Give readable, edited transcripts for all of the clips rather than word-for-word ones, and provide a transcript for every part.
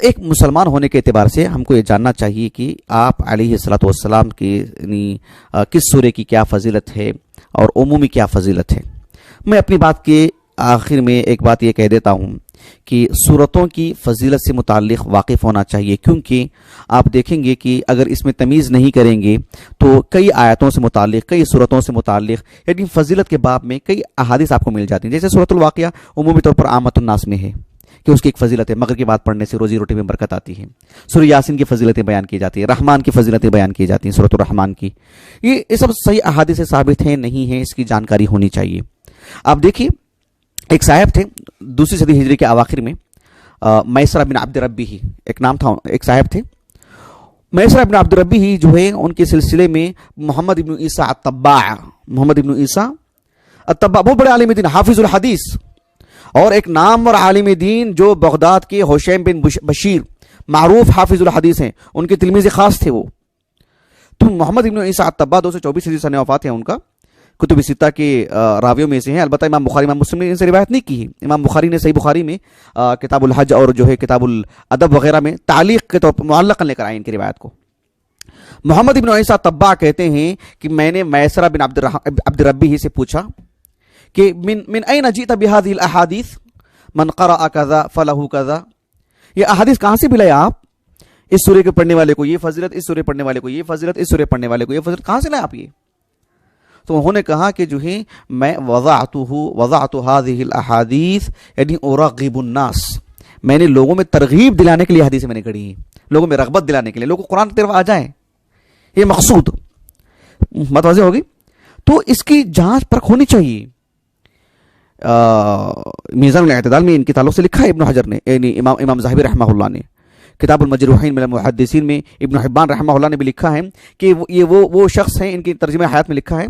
ایک مسلمان ہونے کے اعتبار سے ہم کو یہ جاننا چاہیے کہ آپ علیہ الصلوۃ والسلام کی کس سورے کی کیا فضیلت ہے اور عمومی کیا فضیلت ہے۔ میں اپنی بات کے آخر میں ایک بات یہ کہہ دیتا ہوں کہ سورتوں کی فضیلت سے متعلق واقف ہونا چاہیے، کیونکہ آپ دیکھیں گے کہ اگر اس میں تمیز نہیں کریں گے تو کئی آیتوں سے متعلق، کئی سورتوں سے متعلق یعنی فضیلت کے باب میں کئی احادیث آپ کو مل جاتی ہیں۔ جیسے سورۃ الواقعہ عمومی طور پر عامۃ الناس میں ہے کہ اس کی ایک فضیلت ہے، مغرب کی بات پڑھنے سے روزی روٹی میں برکت آتی ہے۔ سورہ یاسین کی فضیلتیں بیان کی جاتی ہیں، رحمان کی فضیلتیں بیان کی جاتی ہیں، سورۃ الرحمان کی۔ یہ سب صحیح احادیث سے ثابت ہیں نہیں ہیں، اس کی جانکاری ہونی چاہیے۔ آپ دیکھیے ایک صاحب تھے 2 صدی ہجری کے اواخر میں، میسرہ بن عبد ربی ہی ایک نام تھا، ایک صاحب تھے میسرہ بن عبد ربی ہی جو ہے، ان کے سلسلے میں محمد ابن عیسیٰ الطباع، محمد ابن عیسیٰ الطباع بہت بڑے عالم دین، حافظ الحدیث، اور ایک نامور عالم دین جو بغداد کے حشیم بن بشیر معروف حافظ الحدیث ہیں، ان کے تلمیذ خاص تھے وہ۔ تو محمد ابن عیسیٰ الطباع 224 ہجری سنہ وفات ہے ان کا، کتب ستہ کے راویوں میں سے ہیں۔ البتہ امام بخاری، امام مسلم نے ان سے روایت نہیں کی ہے۔ امام بخاری نے صحیح بخاری میں کتاب الحج اور جو ہے کتاب الادب وغیرہ میں تعلیق کے طور پر معلقاً لے کر آئے ان کی روایت کو۔ محمد ابن عیسیٰ الطباع کہتے ہیں کہ میں نے میسرہ بن عبد ربی ہی سے پوچھا کہ من این جئت بهذه الاحاديث من قرأ كذا فله كذا، یہ احادیث کہاں سے ملائے آپ؟ اس سورے کے پڑھنے والے کو یہ فضیلت، اس سورے پڑھنے والے کو یہ فضیلت، اس سورے پڑھنے والے کو یہ فضیلت، کہاں سے لائے آپ یہ؟ تو انہوں نے کہا کہ جو ہے میں وضعت هذه الاحاديث یعنی ارغب الناس، میں نے لوگوں میں ترغیب دلانے کے لیے حدیثیں میں نے گھڑی ہیں، لوگوں میں رغبت دلانے کے لیے، لوگوں کو قرآن کی طرف آ جائیں، یہ مقصود متوجہ ہوگی۔ تو اس کی جانچ پرکھ ہونی چاہیے۔ میزان الاعتدال میں ان کے تعلق سے لکھا ہے ابن حجر نے، یعنی امام ذہبی رحمہ اللہ نے، کتاب المجروحین من المحدثین میں ابن حبان رحمہ اللہ نے بھی لکھا ہے کہ یہ وہ شخص ہیں، ان کی ترجمہ حیات میں لکھا ہے،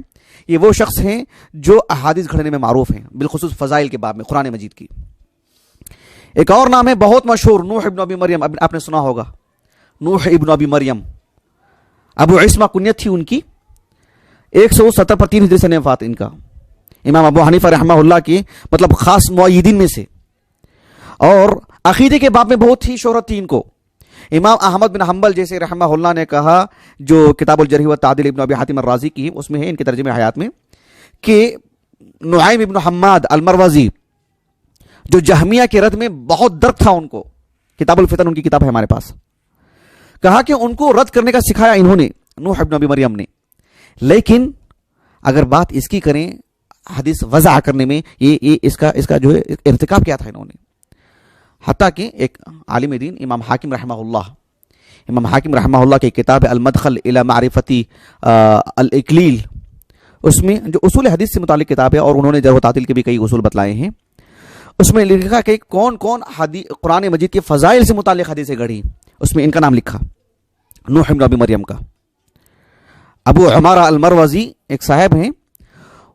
یہ وہ شخص ہیں جو احادیث گھڑنے میں معروف ہیں، بالخصوص فضائل کے باب میں قرآن مجید کی۔ ایک اور نام ہے بہت مشہور، نوح ابن ابی مریم، آپ نے سنا ہوگا، نوح ابن ابی مریم، ابو عصمہ کنیت تھی ان کی، 170 پر 3 ہجری سے وفات ان کا، امام ابو حنیفہ رحمہ اللہ کی مطلب خاص مؤیدین میں سے، اور عقیدے کے باب میں بہت ہی شہرت تھی ان کو۔ امام احمد بن حنبل جیسے رحمہ اللہ نے کہا، جو کتاب الجرح والتعدیل ابن ابی حاتم الرازی کی اس میں ہے، ان کے ترجمہ حیات میں، کہ نعیم ابن حماد المروزی جو جہمیہ کے رد میں بہت درد تھا ان کو، کتاب الفتن ان کی کتاب ہے ہمارے پاس، کہا کہ ان کو رد کرنے کا سکھایا انہوں نے، نوح ابن ابی مریم نے۔ لیکن اگر بات اس کی کریں حدیث وضع کرنے میں، یہ اس کا جو ہے ارتکاب کیا تھا انہوں نے، حتیٰ کہ ایک عالم دین امام حاکم رحمہ اللہ کی کتاب المدخل الی معرفتی الاکلیل، اس میں جو اصول حدیث سے متعلق کتاب ہے، اور انہوں نے جرح و تعدیل کے بھی کئی اصول بتلائے ہیں، اس میں لکھا کہ کون کون قرآن مجید کے فضائل سے متعلق حدیثیں گھڑی، اس میں ان کا نام لکھا، نوح ابن ابی مریم کا۔ ابو عمارہ المروزی ایک صاحب ہیں،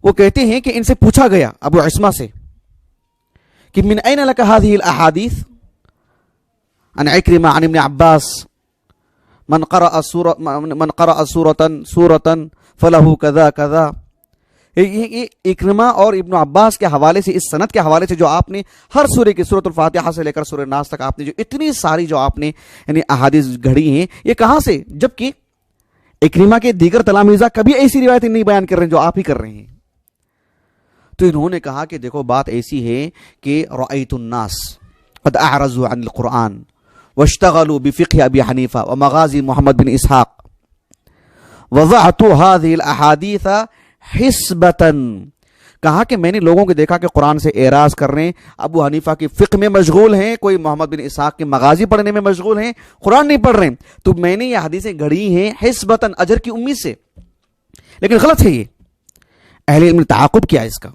وہ کہتے ہیں کہ ان سے پوچھا گیا ابو عصمہ سے کہ من این لک هذه الاحاديث عن عکرمہ عن ابن عباس من قرأ سورة فله كذا كذا، اکرمہ اور ابن عباس کے حوالے سے، اس سند کے حوالے سے جو آپ نے ہر سورے کی سورۃ الفاتحہ سے لے کر سورہ ناس تک آپ نے جو اتنی ساری جو آپ نے یعنی احادیث گھڑی ہیں، یہ کہاں سے؟ جبکہ اکرمہ کے دیگر تلامذہ کبھی ایسی روایتیں نہیں بیان کر رہے ہیں جو آپ ہی کر رہے ہیں۔ تو انہوں نے کہا کہ دیکھو بات ایسی ہے کہ رأیت الناس قد اعرضوا عن القرآن واشتغلوا بفقہ ابی حنیفہ ومغازی محمد بن اسحاق، وضعت هذه الاحادیث حسبۃ، کہا کہ میں نے لوگوں کو دیکھا کہ قرآن سے اعراض کر رہے ہیں، ابو حنیفہ کے فقہ میں مشغول ہیں، کوئی محمد بن اسحاق کے مغازی پڑھنے میں مشغول ہیں، قرآن نہیں پڑھ رہے ہیں، تو میں نے یہ حدیثیں گھڑی ہیں حسبۃ، اجر کی امید سے۔ لیکن غلط ہے یہ، اہل علم نے تعاقب کیا اس کا۔